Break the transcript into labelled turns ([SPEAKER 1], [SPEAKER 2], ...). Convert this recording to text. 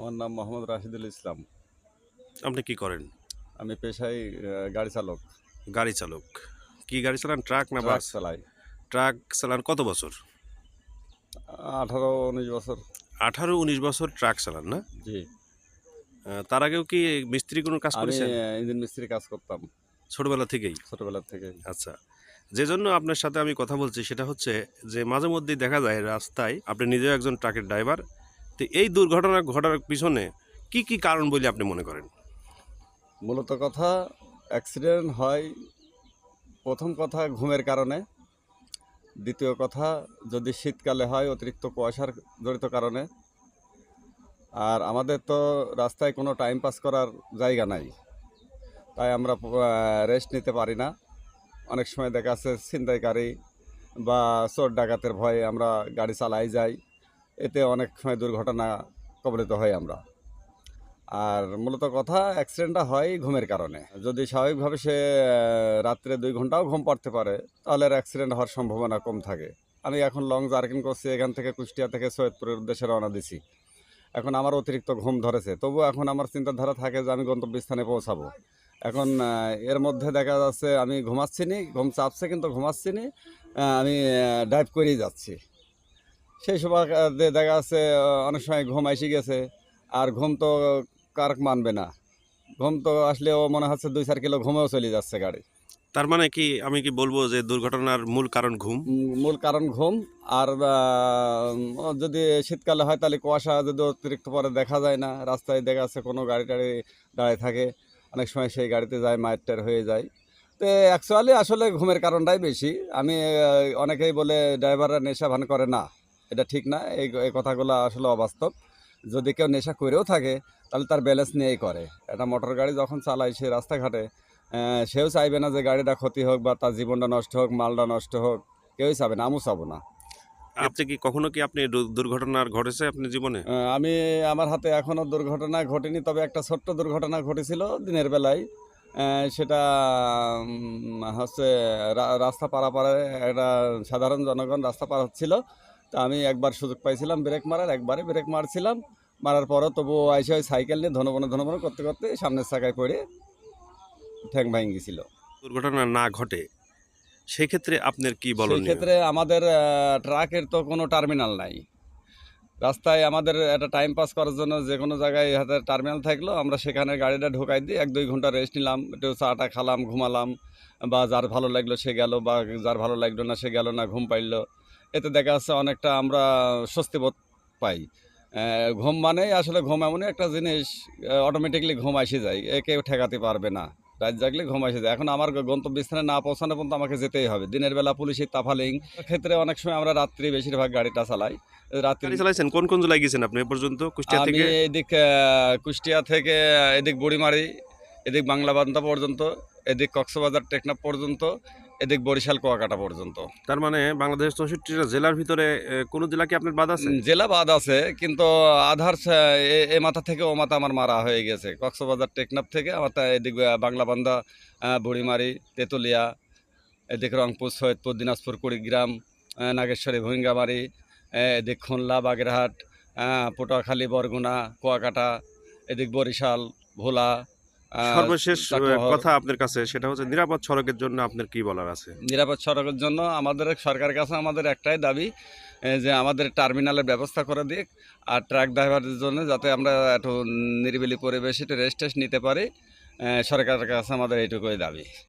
[SPEAKER 1] আমার নাম মোহাম্মদ রাশিদুল ইসলাম।
[SPEAKER 2] আপনি কি করেন?
[SPEAKER 1] আমি পেশায় গাড়ি চালক।
[SPEAKER 2] গাড়ি চালক। কি গাড়ি চালান? ট্রাক না
[SPEAKER 1] ট্রাক
[SPEAKER 2] বাস?
[SPEAKER 1] চালাই।
[SPEAKER 2] ট্রাক চালান কত বছর?
[SPEAKER 1] 18-19 বছর।
[SPEAKER 2] 18-19 বছর ট্রাক চালান না?
[SPEAKER 1] জি।
[SPEAKER 2] তার আগেও কি মিস্ত্রি কোনো কাজ
[SPEAKER 1] আমি
[SPEAKER 2] করেছেন?
[SPEAKER 1] ইঞ্জিন মিস্ত্রি কাজ করতাম
[SPEAKER 2] ছোটবেলা থেকেই?
[SPEAKER 1] ছোটবেলা থেকে।
[SPEAKER 2] আচ্ছা। যেজন্য আপনার সাথে আমি কথা বলছি সেটা হচ্ছে যে মাঝে মধ্যেই দেখা যায় রাস্তায় আপনি নিজেও একজন ট্রাকের ড্রাইভার। তো এই দুর্ঘটনা ঘটার পিছনে কি কারণ বলে আপনি মনে করেন?
[SPEAKER 1] মূলত কথা, অ্যাক্সিডেন্ট হয় প্রথম কথা ঘুমের কারণে। দ্বিতীয় কথা, যদি শীতকালে হয় অতিরিক্ত কুয়াশার জড়িত কারণে। আর আমাদের তো রাস্তায় কোনো টাইম পাস করার জায়গা নাই, তাই আমরা রেস্ট নিতে পারি না। অনেক সময় দেখা যাচ্ছে ছিনতাইকারী বা চোর ডাকাতের ভয়ে আমরা গাড়ি চালাই যাই, এতে অনেক সময় দুর্ঘটনা কবলিত হই আমরা। আর মূলত কথা, অ্যাক্সিডেন্টটা হয় ঘুমের কারণে। যদি স্বাভাবিকভাবে সে রাত্রে 2 ঘন্টাও ঘুম পাড়তে পারে, তাহলে আর অ্যাক্সিডেন্ট হওয়ার সম্ভাবনা কম থাকে। আমি এখন লং জার্কিং করছি, এখান থেকে কুষ্টিয়া থেকে সৈয়দপুরের উদ্দেশ্যে রওনা দিছি। এখন আমার অতিরিক্ত ঘুম ধরেছে, তবুও এখন আমার চিন্তাধারা থাকে যে আমি গন্তব্যস্থানে পৌঁছাবো। এখন এর মধ্যে দেখা যাচ্ছে আমি ঘুমাচ্ছি নি, ঘুম চাপছে কিন্তু ঘুমাচ্ছি নি, আমি ড্রাইভ করেই যাচ্ছি। সেই সময় দেখা যাচ্ছে অনেক সময় ঘুম এসে গেছে। আর ঘুম তো কার মানবে না, ঘুম তো আসলেও মনে হচ্ছে 2-4 কিলো ঘুমেও চলে যাচ্ছে গাড়ি।
[SPEAKER 2] তার মানে কি আমি কি বলবো যে দুর্ঘটনার মূল কারণ ঘুম?
[SPEAKER 1] মূল কারণ ঘুম। আর যদি শীতকালে হয় তাহলে কুয়াশা যদি অতিরিক্ত পরে দেখা যায় না, রাস্তায় দেখা যাচ্ছে কোনো গাড়ি টাড়ি দাঁড়িয়ে থাকে, অনেক সময় সেই গাড়িতে যায় মায়ের টায়ের হয়ে যায়। তো অ্যাকচুয়ালি আসলে ঘুমের কারণটাই বেশি। আমি অনেকেই বলে ড্রাইভাররা নেশা ভান করে, না, এটা ঠিক না। এই কথাগুলো আসলে অবাস্তব। যদি কেউ নেশা করেও থাকে তাহলে তার ব্যালেন্স নিয়েই করে। একটা মোটর গাড়ি যখন চালায় সে রাস্তাঘাটে, সেও চাইবে না যে গাড়িটা ক্ষতি হোক বা তার জীবনটা নষ্ট হোক, মালটা নষ্ট হোক। কেউই চাবে না, আমিও চাবো না।
[SPEAKER 2] আপনি কি কখনো কি আপনি দুর্ঘটনার ঘটেছে আপনার জীবনে?
[SPEAKER 1] আমি আমার হাতে এখনও দুর্ঘটনা ঘটেনি, তবে একটা ছোট্ট দুর্ঘটনা ঘটেছিল দিনের বেলায়। সেটা হচ্ছে রাস্তা পারাপারে একটা সাধারণ জনগণ রাস্তা পার হচ্ছিল। তা আমি একবার সুযোগ পাইছিলাম ব্রেক মারার, একবারে ব্রেক মারছিলাম। মারার পরও তবুও আইসে ওই সাইকেল নিয়ে ধনবনে করতে করতে সামনের চাকায় পড়ে ঠ্যাং ভেঙে গেছিল।
[SPEAKER 2] দুর্ঘটনা না ঘটে সেক্ষেত্রে আপনার কি
[SPEAKER 1] সেই
[SPEAKER 2] বলনীয়?
[SPEAKER 1] ক্ষেত্রে আমাদের ট্রাকের তো কোনো টার্মিনাল নাই। রাস্তায় আমাদের একটা টাইম পাস করার জন্য যে কোনো জায়গায় হাতে টার্মিনাল থাকলো, আমরা সেখানে গাড়িটা ঢোকাই দিই, 1-2 ঘন্টা রেস্ট নিলাম, একটু চাটা খেলাম, ঘুমালাম, বা যার ভালো লাগলো সে গেল, বা যার ভালো লাগলো না সে গেল না, ঘুম পাইলো। এতে দেখা যাচ্ছে অনেকটা আমরা স্বস্তি বোধ পাই। ঘুম মানেই আসলে ঘুম এমনই একটা জিনিস, অটোমেটিকলি ঘুম এসে যায়, এ কেউ ঠেকাতে পারবে না। রাত জাগলে ঘুম এসে যায়। এখন আমার গন্তব্যস্থানে না পৌঁছানো পর্যন্ত আমাকে যেতেই হবে। দিনের বেলা পুলিশের তাফালিং ক্ষেত্রে অনেক সময় আমরা রাত্রি বেশিরভাগ গাড়িটা চালাই। রাত্রি
[SPEAKER 2] গাড়ি চালাইছেন? কোন জেলায় গেছেন আপনি এ পর্যন্ত কুষ্টিয়া
[SPEAKER 1] আমি
[SPEAKER 2] থেকে?
[SPEAKER 1] এদিক কুষ্টিয়া থেকে এদিক বুড়িমারি, এদিক বাংলাবান্ধা পর্যন্ত, এদিক কক্সবাজার টেকনাফ পর্যন্ত, এদিক বরিশাল কুয়াকাটা পর্যন্ত।
[SPEAKER 2] তার মানে বাংলাদেশের 64টা জেলার ভিতরে কোনো জেলা কি আপনার বাদ আছে?
[SPEAKER 1] জেলা বাদ আছে, কিন্তু আধার এ মাথা থেকে ও মাথা আমার মারা হয়ে গেছে। কক্সবাজার টেকনাফ থেকে আমার এদিক বাংলাবান্ধা, বুড়িমারি, তেঁতুলিয়া, এদিক রংপুর, সৈয়দপুর, দিনাজপুর, কুড়িগ্রাম, নাগেশ্বরী, ভূঁইঙ্গামারি, এদিক খুলনা, বাগেরহাট, পটুয়াখালী, বরগুনা, কুয়াকাটা, এদিক বরিশাল, ভোলা,
[SPEAKER 2] সর্বশেষ
[SPEAKER 1] চাটমোহর।
[SPEAKER 2] কথা আপনার কাছে সেটা হচ্ছে নিরাপদ সড়কের জন্য আপনার কি বলার আছে?
[SPEAKER 1] নিরাপদ সড়কের জন্য আমাদের সরকারের কাছে আমাদের একটাই দাবি, যে আমাদের টার্মিনালের ব্যবস্থা করে দিক, আর ট্রাক ড্রাইভারদের জন্য যাতে আমরা একটু নিরিবিলি পরিবেশে একটু রেস্ট টেস্ট নিতে পারি। সরকারের কাছে আমাদের এইটুকুই দাবি।